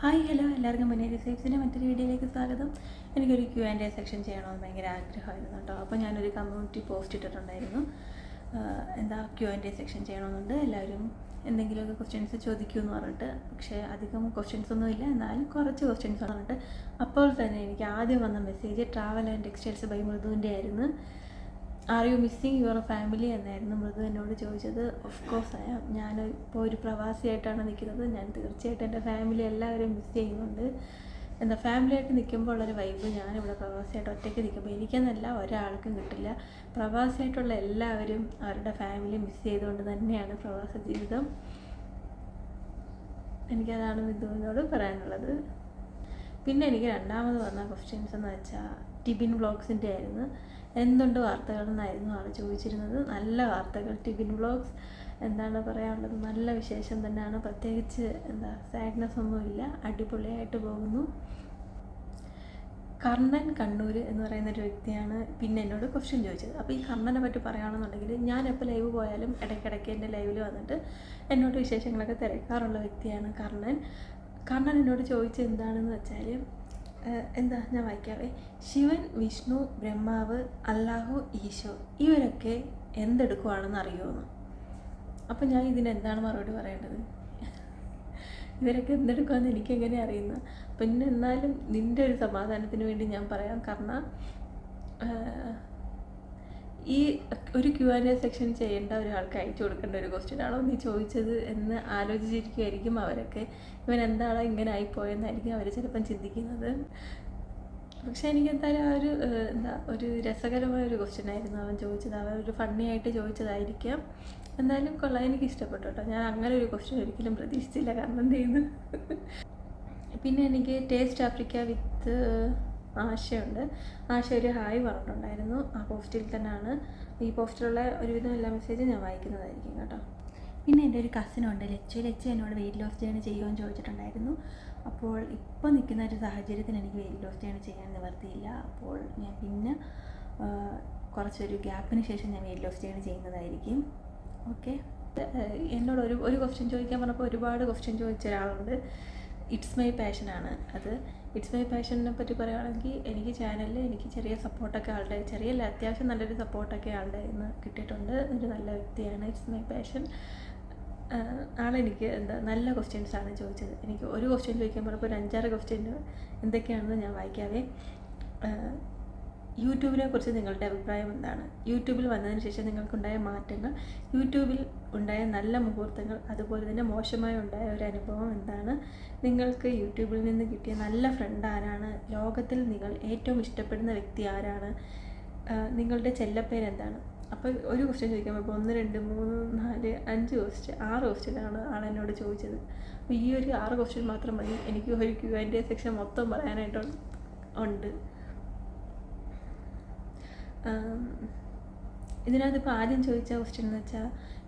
Hi hello എല്ലാവർക്കും മുന്നേരി സേഫ്സിൻ്റെ മറ്റൊരു വീഡിയോയിലേക്ക് സ്വാഗതം. എനിക്കൊരു Q&A സെക്ഷൻ ചെയ്യണമെന്ന് ഭയങ്കര ആഗ്രഹമായിരുന്നു കേട്ടോ. അപ്പോൾ ഞാനൊരു കമ്മ്യൂണിറ്റി പോസ്റ്റ് ഇട്ടിട്ടുണ്ടായിരുന്നു. Q&A സെക്ഷൻ ചെയ്യണമെന്നുണ്ട്, എല്ലാവരും എന്തെങ്കിലുമൊക്കെ ക്വസ്റ്റ്യൻസ് ചോദിക്കുമെന്ന് പറഞ്ഞിട്ട്. പക്ഷേ അധികം ക്വസ്റ്റ്യൻസ് ഒന്നുമില്ല, എന്നാലും കുറച്ച് ക്വസ്റ്റ്യൻസ് പറഞ്ഞിട്ട്. അപ്പോൾ തന്നെ എനിക്ക് ആദ്യം വന്ന message travel and textiles by മൃദുവിൻ്റെ ആയിരുന്നു. Are you missing your family എന്നായിരുന്നു മൃദു എന്നോട് ചോദിച്ചത്. ഓഫ് കോഴ്സ് ഞാൻ ഇപ്പോൾ ഒരു പ്രവാസിയായിട്ടാണ് നിൽക്കുന്നത്. ഞാൻ തീർച്ചയായിട്ടും എൻ്റെ ഫാമിലി എല്ലാവരും മിസ് ചെയ്യുന്നുണ്ട്. ഫാമിലിയായിട്ട് നിൽക്കുമ്പോൾ ഉള്ളൊരു വൈബ് ഞാനിവിടെ പ്രവാസിയായിട്ട് ഒറ്റയ്ക്ക് നിൽക്കുമ്പോൾ എനിക്കെന്നല്ല ഒരാൾക്കും കിട്ടില്ല. പ്രവാസിയായിട്ടുള്ള എല്ലാവരും അവരുടെ ഫാമിലി മിസ് ചെയ്തുകൊണ്ട് തന്നെയാണ് പ്രവാസ ജീവിതം. എനിക്കതാണ് മൃദുവിനോട് പറയാനുള്ളത്. പിന്നെ എനിക്ക് രണ്ടാമത് വന്ന ക്വസ്റ്റ്യൻസ് എന്ന് വെച്ചാൽ ടിബിൻ വ്ളോഗ്സിൻ്റെ ആയിരുന്നു. എന്തുണ്ട് വാർത്തകളെന്നായിരുന്നു ആൾ ചോദിച്ചിരുന്നത്. നല്ല വാർത്തകൾ. ടിബിൻ വ്ളോഗ്സ് എന്താണ് പറയാനുള്ളത്, നല്ല വിശേഷം തന്നെയാണ്. പ്രത്യേകിച്ച് സാഡ്നെസ് ഒന്നുമില്ല, അടിപൊളിയായിട്ട് പോകുന്നു. കർണൻ കണ്ണൂർ എന്ന് പറയുന്നൊരു വ്യക്തിയാണ് പിന്നെ എന്നോട് ക്വസ്റ്റ്യൻ ചോദിച്ചത്. അപ്പോൾ ഈ കർണനെ പറ്റി പറയുകയാണെന്നുണ്ടെങ്കിൽ ഞാൻ എപ്പോൾ ലൈവ് പോയാലും ഇടയ്ക്കിടയ്ക്ക് എൻ്റെ ലൈവിൽ വന്നിട്ട് എന്നോട് വിശേഷങ്ങളൊക്കെ തിരക്കാറുള്ള വ്യക്തിയാണ് കർണൻ. കർണൻ എന്നോട് ചോദിച്ചത് എന്താണെന്ന് വെച്ചാൽ ഞാൻ വായിക്കാവേ. ശിവൻ, വിഷ്ണു, ബ്രഹ്മാവ്, അല്ലാഹു, ഈശോ ഇവരൊക്കെ എന്തെടുക്കുവാണെന്ന് അറിയുമെന്ന്. അപ്പം ഞാൻ ഇതിനെന്താണ് മറുപടി പറയേണ്ടത്? ഇവരൊക്കെ എന്തെടുക്കുമെന്ന് എനിക്കെങ്ങനെ അറിയുന്നു? പിന്നെ എന്നാലും നിൻ്റെ ഒരു സമാധാനത്തിന് വേണ്ടി ഞാൻ പറയാം. കാരണം ഈ ഒരു Q&A സെക്ഷൻ ചെയ്യേണ്ട ഒരാൾക്ക് അയച്ചു കൊടുക്കേണ്ട ഒരു ക്വസ്റ്റ്യനാണോ നീ ചോദിച്ചത് എന്ന് ആലോചിച്ചിരിക്കുമായിരിക്കും അവരൊക്കെ. ഇവൻ എന്താണ് ഇങ്ങനെ ആയിപ്പോയെന്നായിരിക്കും അവർ ചിലപ്പം ചിന്തിക്കുന്നത്. പക്ഷേ എനിക്ക് എന്തായാലും ആ ഒരു രസകരമായൊരു ക്വസ്റ്റ്യനായിരുന്നു അവൻ ചോദിച്ചത്. അവൻ ഒരു ഫണ്ണി ആയിട്ട് ചോദിച്ചതായിരിക്കാം. എന്തായാലും കൊള്ളാം, എനിക്ക് ഇഷ്ടപ്പെട്ടു കേട്ടോ. ഞാൻ അങ്ങനെ ഒരു ക്വസ്റ്റ്യൻ ഒരിക്കലും പ്രതീക്ഷിച്ചില്ല. കാരണം എന്ത് ചെയ്യുന്നു. പിന്നെ എനിക്ക് ടേസ്റ്റ് ആഫ്രിക്ക വിത്ത് ആശയുണ്ട്. ആശ ഒരു ഹായ് പറഞ്ഞിട്ടുണ്ടായിരുന്നു. ആ പോസ്റ്റിൽ തന്നെയാണ്. ഈ പോസ്റ്റിലുള്ള ഒരുവിധം എല്ലാ മെസ്സേജും ഞാൻ വായിക്കുന്നതായിരിക്കും കേട്ടോ. പിന്നെ എൻ്റെ ഒരു കസിനുണ്ട് ലച്ചു എന്നോട് വെയിറ്റ് ലോസ് ജേണി ചെയ്യുമെന്ന് ചോദിച്ചിട്ടുണ്ടായിരുന്നു. അപ്പോൾ ഇപ്പോൾ നിൽക്കുന്ന ഒരു സാഹചര്യത്തിൽ എനിക്ക് വെയിറ്റ് ലോസ് ജേണി ചെയ്യാൻ നിവർത്തിയില്ല. അപ്പോൾ ഞാൻ പിന്നെ കുറച്ചൊരു ഗ്യാപ്പിന് ശേഷം ഞാൻ വെയിറ്റ് ലോസ് ജേണി ചെയ്യുന്നതായിരിക്കും. ഓക്കെ. എന്നോട് ഒരു ക്വസ്റ്റ്യൻ ചോദിക്കാൻ പറഞ്ഞപ്പോൾ ഒരുപാട് ക്വസ്റ്റ്യൻ ചോദിച്ച ഒരാളുണ്ട്. ഇറ്റ്സ് മൈ പാഷനാണ് അത്. ഇറ്റ്സ് മൈ പാഷനെ പറ്റി പറയുകയാണെങ്കിൽ എനിക്ക് ചാനലിൽ എനിക്ക് ചെറിയ സപ്പോർട്ടൊക്കെ ആളുടെ അത്യാവശ്യം നല്ലൊരു സപ്പോർട്ടൊക്കെ ആളുടെ ഇന്ന് കിട്ടിയിട്ടുണ്ട്. ഒരു നല്ല വ്യക്തിയാണ് ഇറ്റ്സ് മൈ പാഷൻ. ആളെനിക്ക് നല്ല ക്വസ്റ്റ്യൻസാണ് ചോദിച്ചത്. എനിക്ക് ഒരു ക്വസ്റ്റ്യൻ ചോദിക്കാൻ പറഞ്ഞപ്പോൾ ഒരു 5-6 ക്വസ്റ്റ്യൻ എന്തൊക്കെയാണെന്ന് ഞാൻ വായിക്കാവേ. യൂട്യൂബിനെ കുറിച്ച് നിങ്ങളുടെ അഭിപ്രായം എന്താണ്? യൂട്യൂബിൽ വന്നതിന് ശേഷം നിങ്ങൾക്കുണ്ടായ മാറ്റങ്ങൾ, യൂട്യൂബിൽ ഉണ്ടായ നല്ല മുഹൂർത്തങ്ങൾ, അതുപോലെ തന്നെ മോശമായി ഉണ്ടായ ഒരു അനുഭവം എന്താണ്? നിങ്ങൾക്ക് യൂട്യൂബിൽ നിന്ന് കിട്ടിയ നല്ല ഫ്രണ്ട് ആരാണ്? ലോകത്തിൽ നിങ്ങൾ ഏറ്റവും ഇഷ്ടപ്പെടുന്ന വ്യക്തി ആരാണ്? നിങ്ങളുടെ ചെല്ലപ്പേരെന്താണ്? അപ്പോൾ ഒരു ക്വസ്റ്റ്യൻ ചോദിക്കാൻ ഇപ്പോൾ 1, 2, 3, 4, 5 ക്വസ്റ്റ്യൻ 6 ക്വസ്റ്റ്യനാണ് ആളെന്നോട് ചോദിച്ചത്. അപ്പോൾ ഈ ഒരു 6 ക്വസ്റ്റ്യൻ മാത്രം മതി എനിക്ക് ഒരു Q&A സെക്ഷൻ മൊത്തം പറയാനായിട്ടുണ്ട്. ഇതിനകത്തിപ്പോൾ ആദ്യം ചോദിച്ച ക്വസ്റ്റ്യൻ എന്ന് വെച്ചാൽ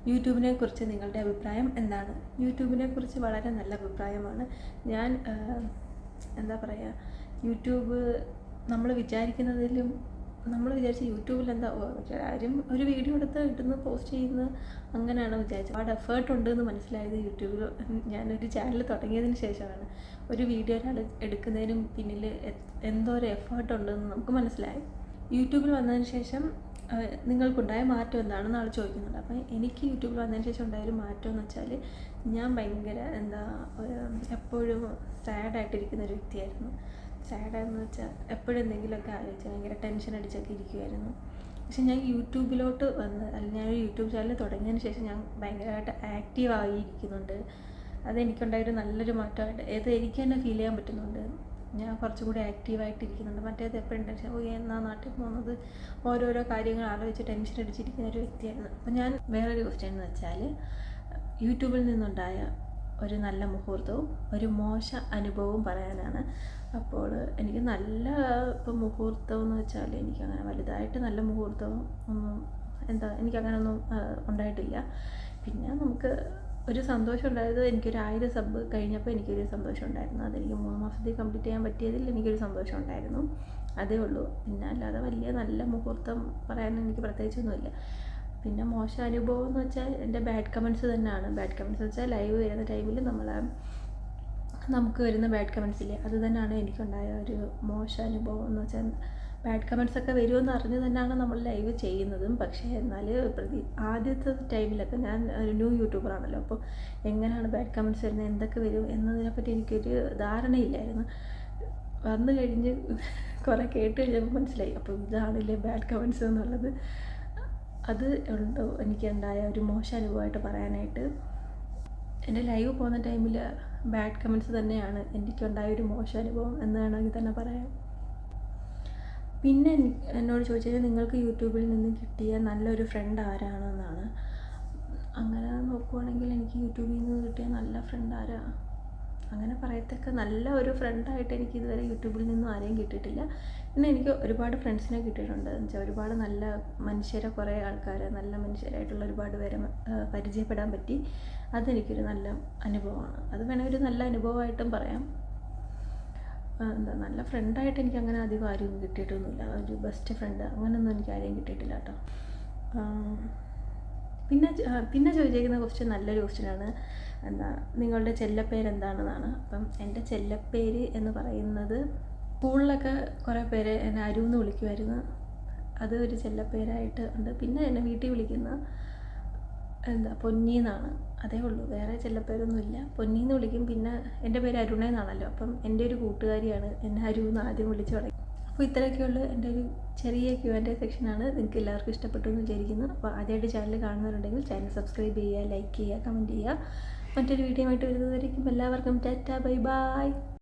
യൂട്യൂബിനെ കുറിച്ച് നിങ്ങളുടെ അഭിപ്രായം എന്താണ്? യൂട്യൂബിനെ കുറിച്ച് വളരെ നല്ല അഭിപ്രായമാണ്. ഞാൻ യൂട്യൂബ് നമ്മൾ വിചാരിച്ച യൂട്യൂബിൽ ആരും ഒരു വീഡിയോ എടുത്ത് ഇട്ടുന്നു പോസ്റ്റ് ചെയ്യുന്നു അങ്ങനെയാണ് വിചാരിച്ചത്. ഒരുപാട് എഫേർട്ട് ഉണ്ടെന്ന് മനസ്സിലായത് യൂട്യൂബിൽ ഞാനൊരു ചാനൽ തുടങ്ങിയതിന് ശേഷമാണ്. ഒരു വീഡിയോ ഒരാൾ എടുക്കുന്നതിനും പിന്നിൽ എന്തോരം എഫേർട്ട് ഉണ്ടെന്ന് നമുക്ക് മനസ്സിലായി. യൂട്യൂബിൽ വന്നതിന് ശേഷം നിങ്ങൾക്കുണ്ടായ മാറ്റം എന്താണെന്ന് ആൾ ചോദിക്കുന്നുണ്ട്. അപ്പം എനിക്ക് യൂട്യൂബിൽ വന്നതിന് ശേഷം ഉണ്ടായൊരു മാറ്റം എന്ന് വെച്ചാൽ ഞാൻ ഭയങ്കര എപ്പോഴും സാഡായിട്ടിരിക്കുന്ന ഒരു വ്യക്തിയായിരുന്നു. സാഡായെന്ന് വെച്ചാൽ എപ്പോഴും എന്തെങ്കിലുമൊക്കെ ആലോചിച്ച് ഭയങ്കര ടെൻഷൻ അടിച്ചൊക്കെ ഇരിക്കുമായിരുന്നു. പക്ഷെ ഞാൻ യൂട്യൂബിലോട്ട് ഞാനൊരു യൂട്യൂബ് ചാനൽ തുടങ്ങിയതിന് ശേഷം ഞാൻ ഭയങ്കരമായിട്ട് ആക്റ്റീവായി ഇരിക്കുന്നുണ്ട്. അതെനിക്കുണ്ടായൊരു നല്ലൊരു മാറ്റമായിട്ട് എനിക്ക് തന്നെ ഫീൽ ചെയ്യാൻ പറ്റുന്നുണ്ട്. ഞാൻ കുറച്ചുകൂടി ആക്റ്റീവായിട്ടിരിക്കുന്നുണ്ട്. മറ്റേത് എപ്പോഴും ടെൻഷൻ, എന്നാ നാട്ടിൽ പോകുന്നത്, ഓരോരോ കാര്യങ്ങൾ ആലോചിച്ച് ടെൻഷൻ അടിച്ചിരിക്കുന്ന ഒരു വ്യക്തിയായിരുന്നു. അപ്പം ഞാൻ വേറൊരു ക്വസ്റ്റ്യൻ എന്ന് വെച്ചാൽ യൂട്യൂബിൽ നിന്നുണ്ടായ ഒരു നല്ല മുഹൂർത്തവും ഒരു മോശ അനുഭവവും പറയാനാണ്. അപ്പോൾ എനിക്ക് നല്ല മുഹൂർത്തം എന്ന് വെച്ചാൽ എനിക്കങ്ങനെ വലുതായിട്ട് നല്ല മുഹൂർത്തവും ഒന്നും എനിക്കങ്ങനെ ഒന്നും ഉണ്ടായിട്ടില്ല. പിന്നെ നമുക്ക് ഒരു സന്തോഷം ഉണ്ടായത് എനിക്കൊരു 1000 സബ് കഴിഞ്ഞപ്പോൾ എനിക്കൊരു സന്തോഷം ഉണ്ടായിരുന്നു. അതെനിക്ക് 3 മാസത്തിൽ കംപ്ലീറ്റ് ചെയ്യാൻ പറ്റിയതിൽ എനിക്കൊരു സന്തോഷം ഉണ്ടായിരുന്നു. അതേ ഉള്ളൂ. പിന്നെ അല്ലാതെ വലിയ നല്ല മുഹൂർത്തം പറയാൻ എനിക്ക് പ്രത്യേകിച്ചൊന്നുമില്ല. പിന്നെ മോശം അനുഭവം എന്ന് വെച്ചാൽ എൻ്റെ ബാഡ് കമൻറ്റ്സ് തന്നെയാണ്. ബാഡ് കമൻറ്റ്സ് വെച്ചാൽ ലൈവ് വരുന്ന ടൈമിൽ നമ്മൾ നമുക്ക് വരുന്ന ബാഡ് കമൻസ് ഇല്ലേ, അത് തന്നെയാണ് എനിക്കുണ്ടായ ഒരു മോശം അനുഭവം എന്ന് വെച്ചാൽ. ബാഡ് കമൻസ് ഒക്കെ വരുമെന്ന് അറിഞ്ഞ് തന്നെയാണ് നമ്മൾ ലൈവ് ചെയ്യുന്നതും. പക്ഷേ എന്നാൽ ആദ്യത്തെ ടൈമിലൊക്കെ ഞാൻ ഒരു ന്യൂ യൂട്യൂബറാണല്ലോ, അപ്പോൾ എങ്ങനെയാണ് ബാഡ് കമൻസ് വരുന്നത്, എന്തൊക്കെ വരും എന്നതിനെപ്പറ്റി എനിക്കൊരു ധാരണയില്ലായിരുന്നു. വന്നു കഴിഞ്ഞ് കുറേ കേട്ട് കഴിഞ്ഞപ്പോൾ മനസ്സിലായി, അപ്പോൾ ഇതാണില്ലേ ബാഡ് കമൻസ് എന്നുള്ളത്. അത് ഉണ്ടോ എനിക്കുണ്ടായ ഒരു മോശം അനുഭവമായിട്ട് പറയാനായിട്ട്. എൻ്റെ ലൈവ് പോകുന്ന ടൈമിൽ ബാഡ് കമൻസ് തന്നെയാണ് എനിക്കുണ്ടായ ഒരു മോശം അനുഭവം എന്ന് വേണമെങ്കിൽ തന്നെ പറയാം. പിന്നെ എന്നോട് ചോദിച്ചു കഴിഞ്ഞാൽ നിങ്ങൾക്ക് യൂട്യൂബിൽ നിന്ന് കിട്ടിയ നല്ലൊരു ഫ്രണ്ട് ആരാണെന്നാണ്. അങ്ങനെ നോക്കുവാണെങ്കിൽ എനിക്ക് യൂട്യൂബിൽ നിന്ന് കിട്ടിയ നല്ല ഫ്രണ്ട് ആരാ, അങ്ങനെ പറയത്തക്ക നല്ല ഒരു ഫ്രണ്ടായിട്ട് എനിക്ക് ഇതുവരെ യൂട്യൂബിൽ നിന്നും ആരെയും കിട്ടിയിട്ടില്ല. പിന്നെ എനിക്ക് ഒരുപാട് ഫ്രണ്ട്സിനെ കിട്ടിയിട്ടുണ്ട്. എന്ന് വെച്ചാൽ ഒരുപാട് നല്ല മനുഷ്യരെ, കുറേ ആൾക്കാരെ, നല്ല മനുഷ്യരായിട്ടുള്ള ഒരുപാട് പേരെ പരിചയപ്പെടാൻ പറ്റി. അതെനിക്കൊരു നല്ല അനുഭവമാണ്. അത് വേണമെങ്കിൽ ഒരു നല്ല അനുഭവമായിട്ടും പറയാം. എന്താ, നല്ല ഫ്രണ്ടായിട്ട് എനിക്ക് അങ്ങനെ അധികം ആരും കിട്ടിയിട്ടൊന്നുമില്ല. ഒരു ബെസ്റ്റ് ഫ്രണ്ട് അങ്ങനെയൊന്നും എനിക്ക് ആരെയും കിട്ടിയിട്ടില്ല കേട്ടോ. പിന്നെ ചോദിച്ചേക്കുന്ന ക്വസ്റ്റ്യൻ നല്ലൊരു ക്വസ്റ്റ്യനാണ്. എന്താ നിങ്ങളുടെ ചെല്ലപ്പേര് എന്താണെന്നാണ്. അപ്പം എൻ്റെ ചെല്ലപ്പേര് എന്ന് പറയുന്നത്, സ്കൂളിലൊക്കെ കുറേ പേര് എന്നെ അരു എന്ന് വിളിക്കുമായിരുന്നു. അത് ഒരു ചെല്ലപ്പേരായിട്ട് ഉണ്ട്. പിന്നെ എന്നെ വീട്ടിൽ വിളിക്കുന്ന പൊന്നി എന്നാണ്. അതേ ഉള്ളൂ, വേറെ ചെല്ലപ്പേരൊന്നുമില്ല. പൊന്നി എന്ന് വിളിക്കും. പിന്നെ എൻ്റെ പേര് അരുണേ എന്നാണല്ലോ, അപ്പം എൻ്റെ ഒരു കൂട്ടുകാരിയാണ് എന്നെ അരു എന്ന് ആദ്യം വിളിച്ചു തുടങ്ങി. അപ്പോൾ ഇത്രയൊക്കെയുള്ള എൻ്റെ ഒരു ചെറിയ Q&A സെക്ഷനാണ്. നിങ്ങൾക്ക് എല്ലാവർക്കും ഇഷ്ടപ്പെട്ടു എന്ന് വിചാരിക്കുന്നു. അപ്പോൾ ആദ്യമായിട്ട് ചാനൽ കാണുന്നവരുണ്ടെങ്കിൽ ചാനൽ സബ്സ്ക്രൈബ് ചെയ്യുക, ലൈക്ക് ചെയ്യുക, കമൻറ്റ് ചെയ്യുക. മറ്റൊരു വീഡിയോ ആയിട്ട് വരുന്നതായിരിക്കും. എല്ലാവർക്കും ടാറ്റാ, ബൈ ബൈ.